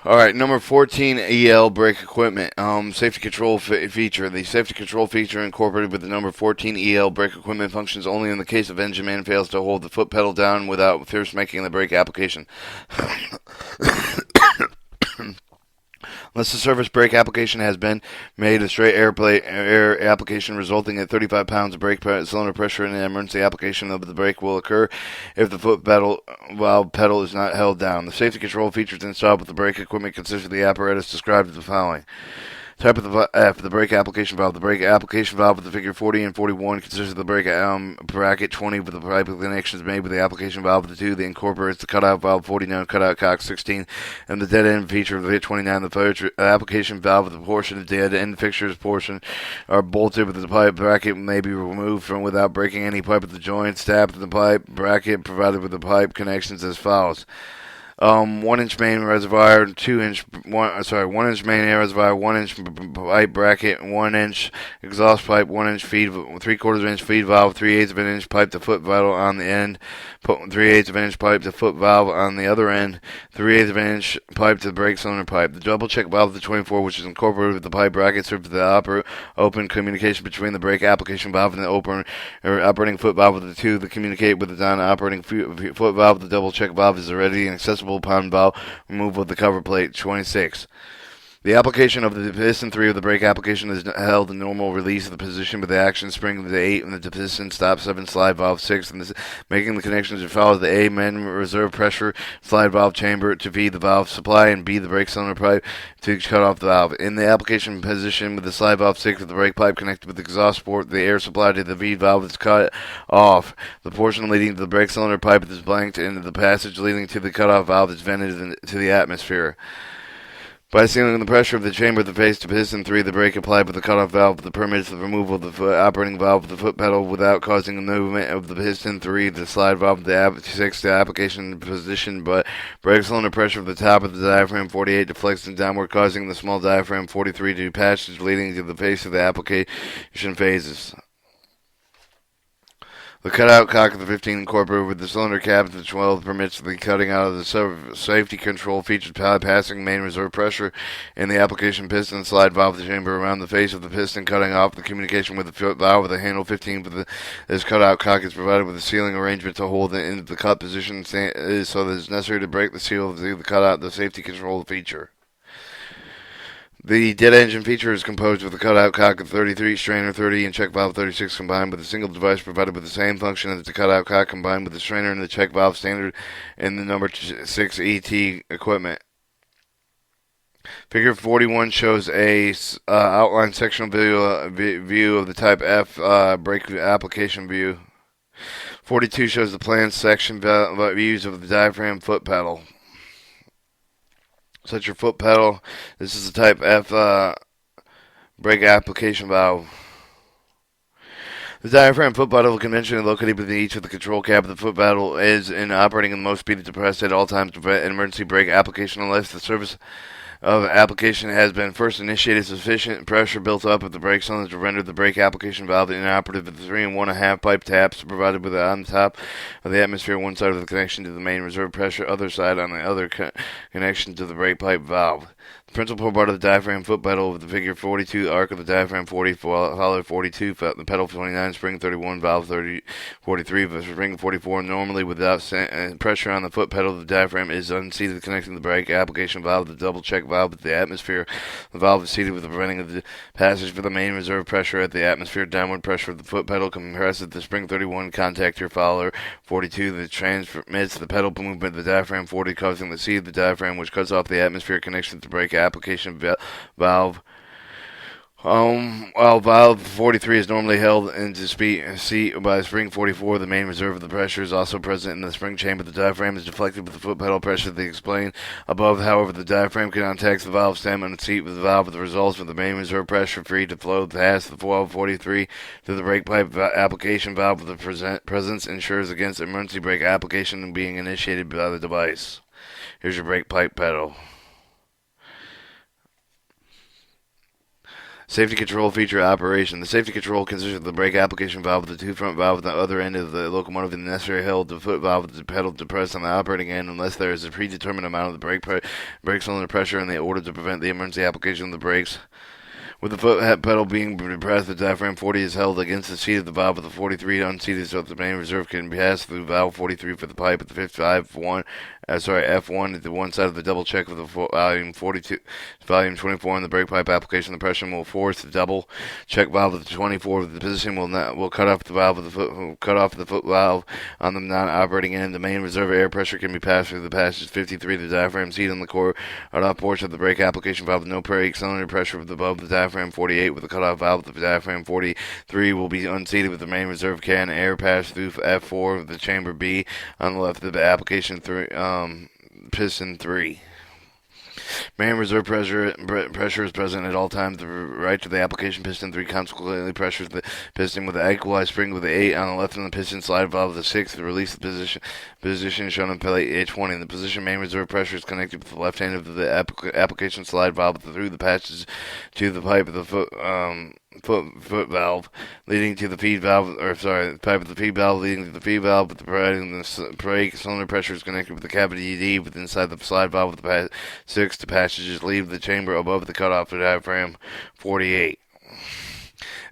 All right, number 14, EL brake equipment. Safety control feature. The safety control feature incorporated with the number 14 EL brake equipment functions only in the case of engine man fails to hold the foot pedal down without first making the brake application. Unless the surface brake application has been made a straight air application resulting in 35 pounds of brake cylinder pressure in an emergency application of the brake will occur if the foot pedal valve pedal is not held down. The safety control features installed with the brake equipment consist of the apparatus described as the following. Type of the F, the brake application valve. The brake application valve with the figure 40 and 41 consists of the brake bracket 20 with the pipe connections made with the application valve of the 2 that incorporates the cutout valve 49, cutout cock 16, and the dead end feature of the 29. The application valve with the portion of dead end fixtures portion are bolted with the pipe bracket may be removed from without breaking any pipe at the joint. Stab the pipe bracket provided with the pipe connections as follows. 1 inch main reservoir, 1 inch main air reservoir, 1 inch pipe bracket, 1 inch exhaust pipe, 1 inch feed, 3/4 inch feed valve, 3/8 of an inch pipe to foot valve on the end, 3/8 of an inch pipe to foot valve on the other end, 3/8 of an inch pipe to the brake cylinder pipe. The double check valve of the 24, which is incorporated with the pipe bracket, serves the open communication between the brake application valve and the operating foot valve of the 2 that communicate with the non-operating foot valve. The double check valve is already accessible upon valve removal of the cover plate. 26. The application of the piston 3 of the brake application is held in normal release of the position with the action spring of the 8 and the piston stop 7 slide valve 6 and making the connections as follows. The A main reserve pressure slide valve chamber to feed the valve supply and B the brake cylinder pipe to cut off the valve. In the application position with the slide valve 6 with the brake pipe connected with the exhaust port, the air supply to the feed valve is cut off. The portion leading to the brake cylinder pipe is blanked and the passage leading to the cutoff valve is vented into the atmosphere. By sealing the pressure of the chamber, the face to piston 3, the brake applied with the cutoff valve that permits the removal of the operating valve of the foot pedal without causing the movement of the piston 3, the slide valve, the 6, the application position, but brake cylinder pressure of the top of the diaphragm 48 deflects and downward, causing the small diaphragm 43 to passage leading to the face of the application phases. The cutout cock of the 15 incorporated with the cylinder cap of the 12 permits the cutting out of the safety control features passing main reserve pressure in the application piston slide valve of the chamber around the face of the piston, cutting off the communication with the foot valve with the handle 15 with this cutout cock is provided with a sealing arrangement to hold it in the cut position so that it is necessary to break the seal of the cutout the safety control feature. The dead engine feature is composed of the cutout cock of 33, strainer 30, and check valve 36 combined with a single device provided with the same function as the cutout cock combined with the strainer and the check valve standard in the number 6 ET equipment. Figure 41 shows a outline sectional view of the Type F brake application view. 42 shows the planned section views of the diaphragm foot pedal. Set your foot pedal. This is the Type F brake application valve. The diaphragm foot pedal, conventionally located within each of the control cap of the foot pedal, is in operating in the most speed depressed at all times to prevent an emergency brake application unless the service of application has been first initiated. Sufficient pressure built up at the brake cylinder to render the brake application valve inoperative. The 3 and 1/2 pipe taps provided with on top of the atmosphere, one side of the connection to the main reserve pressure, other side on the other connection to the brake pipe valve. The principal part of the diaphragm foot pedal of the figure 42 arc of the diaphragm 40 follow 42 the pedal 29 spring 31 valve 43 spring 44 normally without pressure on the foot pedal. The diaphragm is unseated connecting the brake application valve the double check valve with the atmosphere. The valve is seated with the preventing of the passage for the main reserve pressure at the atmosphere. Downward pressure of the foot pedal compresses the spring 31 contactor follower 42 that transmits the pedal movement of the diaphragm 40 causing the seat of the diaphragm which cuts off the atmosphere connection to the brake application valve. While valve 43 is normally held into seat by spring 44, the main reserve of the pressure is also present in the spring chamber. The diaphragm is deflected with the foot pedal pressure that explained above. However, the diaphragm contacts the valve stem and the seat with the valve with the results of the main reserve pressure free to flow past the valve 43 to the brake pipe application valve. The presence ensures against emergency brake application being initiated by the device. Here's your brake pipe pedal. Safety control feature operation. The safety control consists of the brake application valve with the two front valves at the other end of the locomotive and the necessary held the foot valve with the pedal depressed on the operating end unless there is a predetermined amount of the brake cylinder pressure in the order to prevent the emergency application of the brakes. With the foot pedal being depressed, the diaphragm 40 is held against the seat of the valve with the 43 unseated so that the main reserve can pass through valve 43 for the pipe at the F1 at the one side of the double check with the volume 42, volume 24 in the brake pipe application. The pressure will force the double check valve with the 24. The position will cut off the valve with the foot valve on the non-operating end. The main reserve air pressure can be passed through the passage 53. The diaphragm seat on the core off portion of the brake application valve with no brake cylinder pressure above the diaphragm 48 with the cutoff valve. The diaphragm 43 will be unseated with the main reserve can air pass through F4 with the chamber B on the left of the application 3. Piston 3. Main reserve pressure is present at all times. The right to the application piston 3 consequently pressures the piston with the equalized spring with the 8 on the left and the piston slide valve the 6. The release the position shown on plate A20. In the position main reserve pressure is connected with the left hand of the application slide valve through the patches to the pipe of the foot valve leading to the feed valve, pipe of the feed valve leading to the feed valve, with the brake cylinder pressure is connected with the cavity D with inside the slide valve with the 6. The passages leave the chamber above the cutoff of diaphragm 48.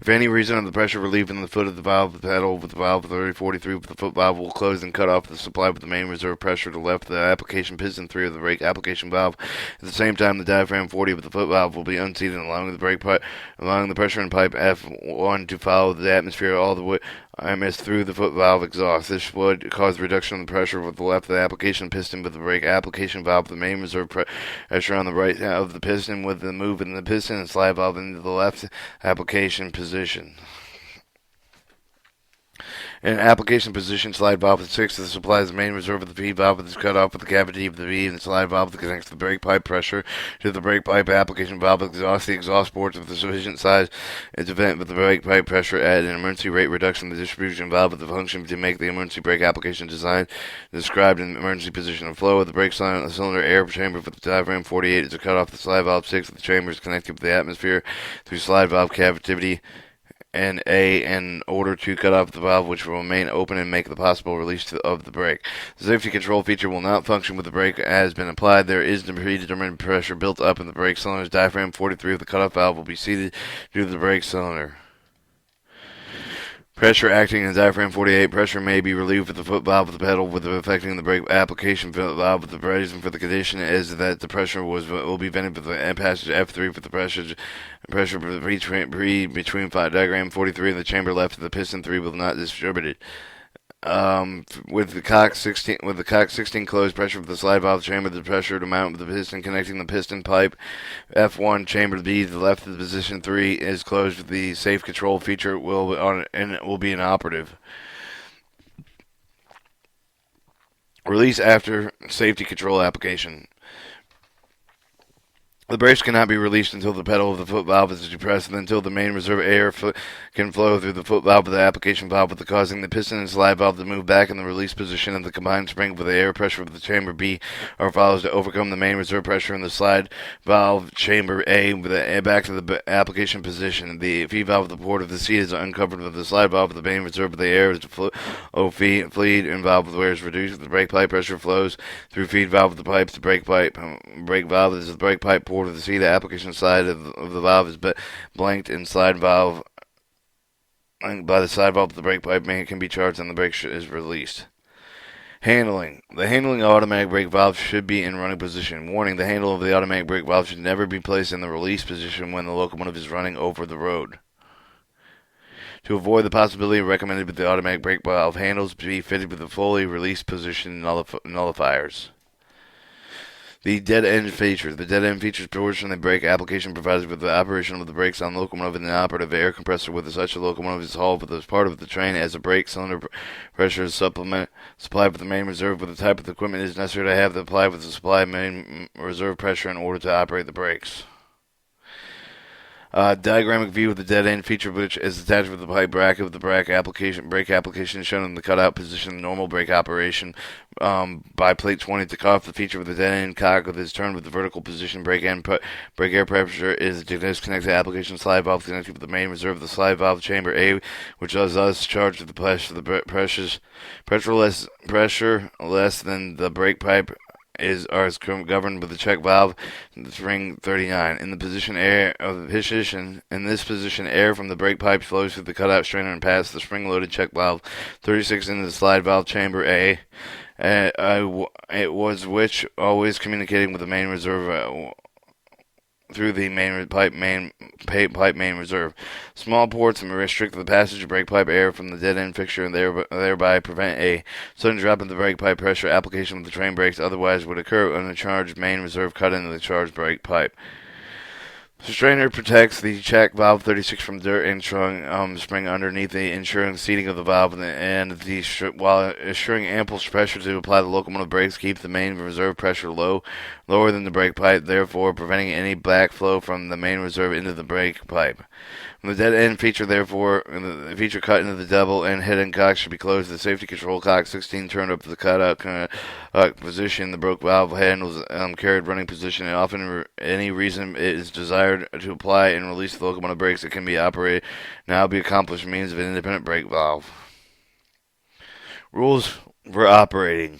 If any reason of the pressure relief in the foot of the valve, the pedal with the valve 3043 with the foot valve will close and cut off the supply with the main reserve pressure to left of the application piston 3 of the brake application valve. At the same time, the diaphragm 40 with the foot valve will be unseated, allowing the pressure in pipe F1 to follow the atmosphere all the way through the foot valve exhaust. This would cause reduction in the pressure with the left of the application piston with the brake application valve, the main reserve pressure on the right of the piston with the move in the piston and slide valve into the left application position. In application position, slide valve with 6 that supplies the main reserve of the feed valve is cut off with the cavity of the V, and the slide valve that connects the brake pipe pressure to the brake pipe application valve exhaust. The exhaust ports with the sufficient size to vent with the brake pipe pressure at an emergency rate reduction. The distribution valve with the function to make the emergency brake application design described in emergency position of flow of the brake cylinder air chamber for the diaphragm 48 is to cut off the slide valve 6 with the chamber is connected with the atmosphere through slide valve cavity and A in order to cut off the valve which will remain open and make the possible release of the brake. The safety control feature will not function with the brake has been applied. There is the predetermined pressure built up in the brake cylinder's diaphragm 43 of the cutoff valve will be seated due to the brake cylinder. Pressure acting in diaphragm 48. Pressure may be relieved with the foot valve of the pedal with affecting the brake application valve. With the reason for the condition is that the pressure will be vented with the passage F3 for the pressure between diagram 43 and the chamber left of the piston 3 will not distribute it. With the cock 16 closed, pressure of the slide valve chamber, the pressure to mount with the piston connecting the piston pipe F1 chamber B to the left of the position 3 is closed. The safe control feature will be inoperative. Release after safety control application. The brakes cannot be released until the pedal of the foot valve is depressed and until the main reserve air can flow through the foot valve of the application valve, with causing the piston and slide valve to move back in the release position of the combined spring with the air pressure of the chamber B are follows to overcome the main reserve pressure in the slide valve chamber A with the back to the application position. The feed valve of the port of the seat is uncovered with the slide valve of the main reserve of the air is feed and valve of the air is reduced. The brake pipe pressure flows through feed valve of the pipes. The brake valve is the brake pipe port of the seat. The application side of the valve is blanked and slide valve by the side valve of the brake pipe can be charged and the brake is released. Handling. The handling of automatic brake valve should be in running position. Warning, the handle of the automatic brake valve should never be placed in the release position when the locomotive is running over the road. To avoid the possibility recommended with the automatic brake valve handles be fitted with a fully released position nullifiers. The dead end feature. The dead end features portion of the brake application provides with the operation of the brakes on the locomotive and the operative air compressor with such a locomotive is hauled as part of the train as a brake cylinder pressure is supplied with the main reserve with the type of equipment it is necessary to have applied with the supply main reserve pressure in order to operate the brakes. Diagrammic view of the dead end feature, which is attached with the pipe bracket of the brake application shown in the cutout position. Normal brake operation by plate 20 to cut off the feature with the dead end cock is turned with the vertical position. Brake air pressure is to disconnect the application slide valve connected with the main reserve of the slide valve chamber A, which is thus charged with the pressure less than the brake pipe is governed with the check valve, ring 39. In this position, air from the brake pipe flows through the cutout strainer and past the spring-loaded check valve 36 into the slide valve chamber A. It was which always communicating with the main reserve through the pipe main reserve. Small ports restrict the passage of brake pipe air from the dead end fixture and thereby prevent a sudden drop in the brake pipe pressure application with the train brakes otherwise would occur when the charged main reserve cut into the charged brake pipe. The strainer protects the check valve 36 from dirt and spring underneath the ensuring seating of the valve while assuring ample pressure to apply the locomotive brakes, keep the main reserve pressure lower than the brake pipe, therefore preventing any backflow from the main reserve into the brake pipe. The dead end feature, therefore, the feature cut into the double end head end cock should be closed. The safety control cock 16 turned up to the cutout position. The broke valve handles carried running position, and often any reason it is desired to apply and release the locomotive brakes, it can be operated now be accomplished means of an independent brake valve. Rules for operating.